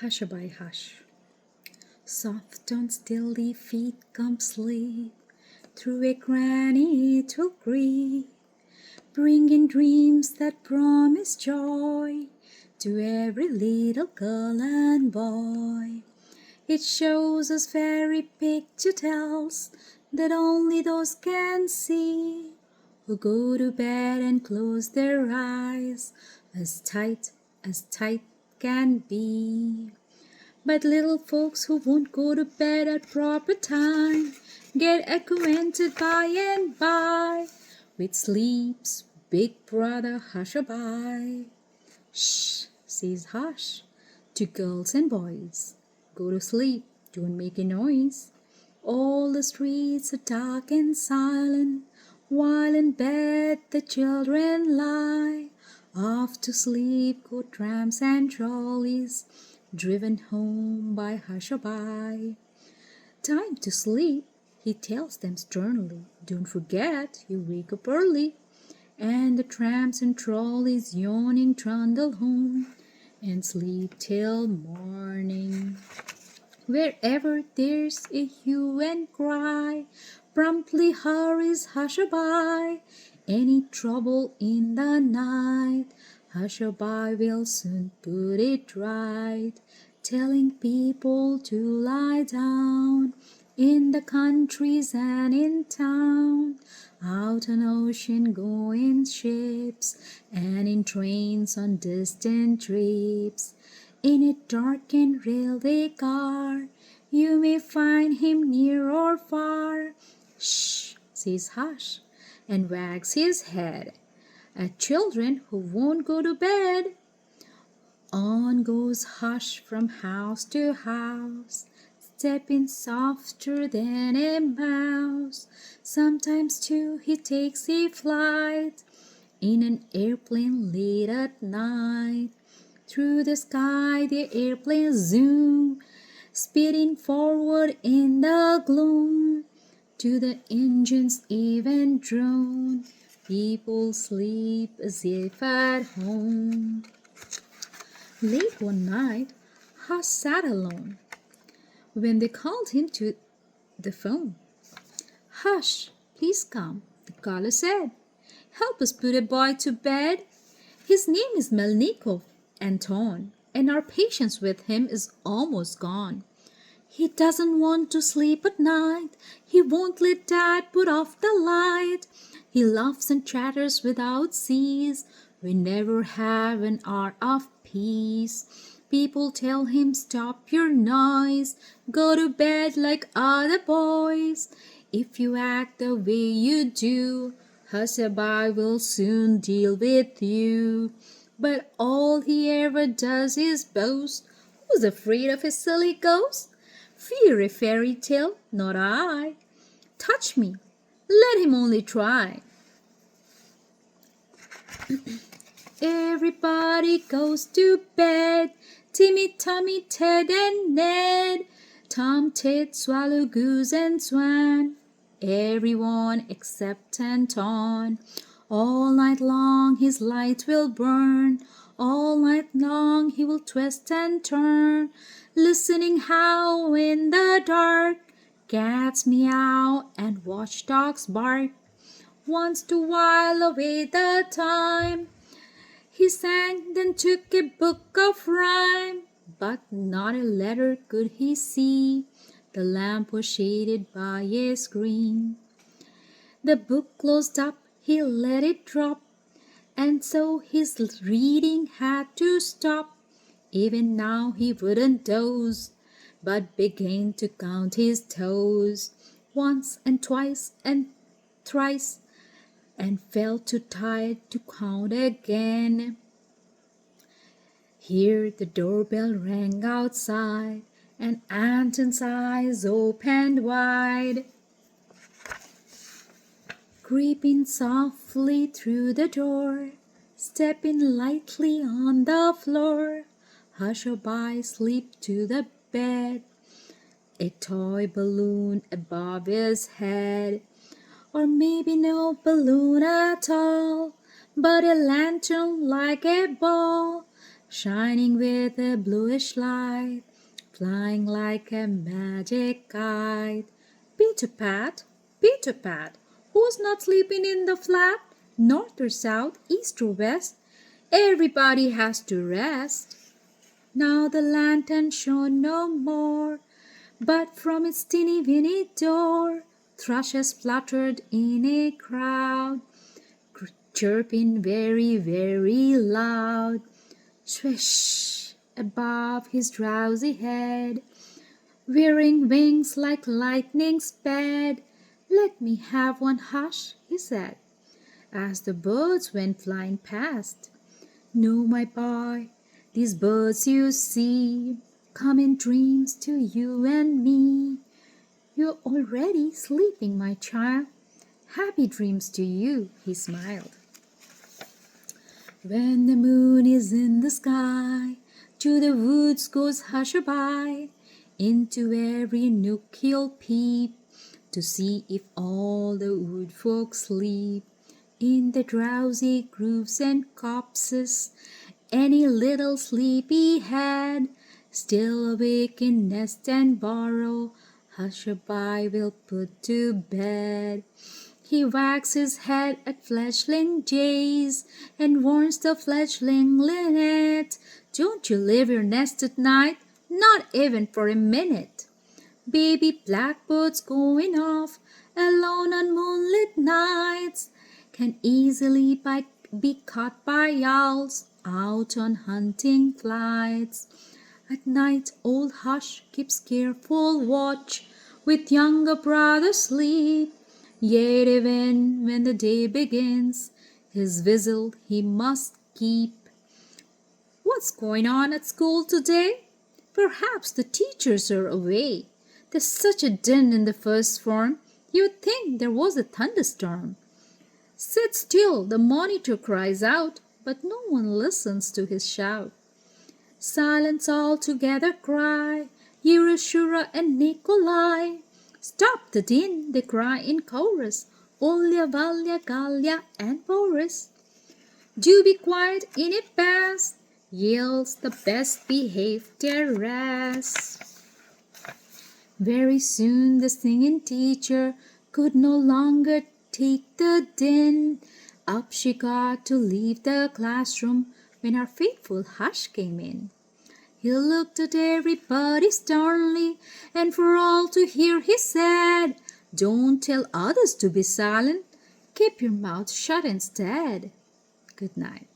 Hushaby hush. Soft on stealthy feet come sleep. Through a granny it will creep, bringing dreams that promise joy to every little girl and boy. It shows us fairy picture tells that only those can see who go to bed and close their eyes as tight can be. But little folks who won't go to bed at proper time get acquainted by and by with sleep's big brother Hushaby. Shh, says Hush to girls and boys. Go to sleep, don't make a noise. All the streets are dark and silent, while in bed the children lie. Off to sleep go trams and trolleys, driven home by Hushaby. Time to sleep, he tells them sternly. Don't forget, you wake up early. And the trams and trolleys yawning trundle home and sleep till morning. Wherever there's a hue and cry, promptly hurries Hushaby. Any trouble in the night, Hushaby will soon put it right, telling people to lie down in the countries and in town, out on ocean go in ships and in trains on distant trips. In a darkened railway car, you may find him near or far. Shh, says Hush, and wags his head at children who won't go to bed. On goes Hush from house to house, stepping softer than a mouse. Sometimes too he takes a flight in an airplane late at night. Through the sky the airplanes zoom, speeding forward in the gloom. To the engine's even drone, people sleep as if at home. Late one night, Hush sat alone when they called him to the phone. Hush, please come, the caller said. Help us put a boy to bed. His name is Melnikov Anton, and our patience with him is almost gone. He doesn't want to sleep at night. He won't let Dad put off the light. He laughs and chatters without cease. We never have an hour of peace. People tell him, stop your noise. Go to bed like other boys. If you act the way you do, Hushaby will soon deal with you. But all he ever does is boast. Who's afraid of a silly ghost? Fear a fairy tale, not I. Touch me, let him only try. Everybody goes to bed. Timmy, Tommy, Ted, and Ned. Tom, Tit, Swallow, Goose, and Swan. Everyone except Anton. All night long his light will burn. All night long he will twist and turn, listening how in the dark cats meow and watchdogs bark. Once to while away the time, he sang, then took a book of rhyme, but not a letter could he see. The lamp was shaded by a screen. The book closed up, he let it drop, and so his reading had to stop. Even now he wouldn't doze, but began to count his toes. Once and twice and thrice, and felt too tired to count again. Here the doorbell rang outside, and Anton's eyes opened wide. Creeping softly through the door, stepping lightly on the floor, Hushaby slipped to the bed, a toy balloon above his head. Or maybe no balloon at all, but a lantern like a ball shining with a bluish light, flying like a magic kite. Peter Pat, who's not sleeping in the flat? North or south, east or west? Everybody has to rest. Now the lantern shone no more, but from its teeny weeny door, thrushes fluttered in a crowd, chirping very, very loud. Swish! Above his drowsy head, wearing wings like lightning sped. Let me have one, hush, he said, as the birds went flying past. No, my boy, these birds you see come in dreams to you and me. You're already sleeping, my child. Happy dreams to you, he smiled. When the moon is in the sky, to the woods goes Hushabye. Into every nook he'll peep, to see if all the wood folk sleep. In the drowsy grooves and copses, any little sleepy head, still awake in nest and burrow, Hushabye will put to bed. He wags his head at fledgling jays, and warns the fledgling linnet, don't you leave your nest at night, not even for a minute. Baby blackbirds going off alone on moonlit nights can easily be caught by owls out on hunting flights. At night old Hush keeps careful watch with younger brother Sleep. Yet even when the day begins, his vigil he must keep. What's going on at school today? Perhaps the teachers are away. There's such a din in the first form, you'd think there was a thunderstorm. Sit still, the monitor cries out, but no one listens to his shout. Silence all together cry, Yehoshua and Nikolai. Stop the din, they cry in chorus, Olya, Valya, Galya, and Boris. Do be quiet in a pass, yells the best behaved terrace. Very soon the singing teacher could no longer take the din. Up she got to leave the classroom when our faithful Hush came in. He looked at everybody sternly, and for all to hear he said, don't tell others to be silent, keep your mouth shut instead. Good night.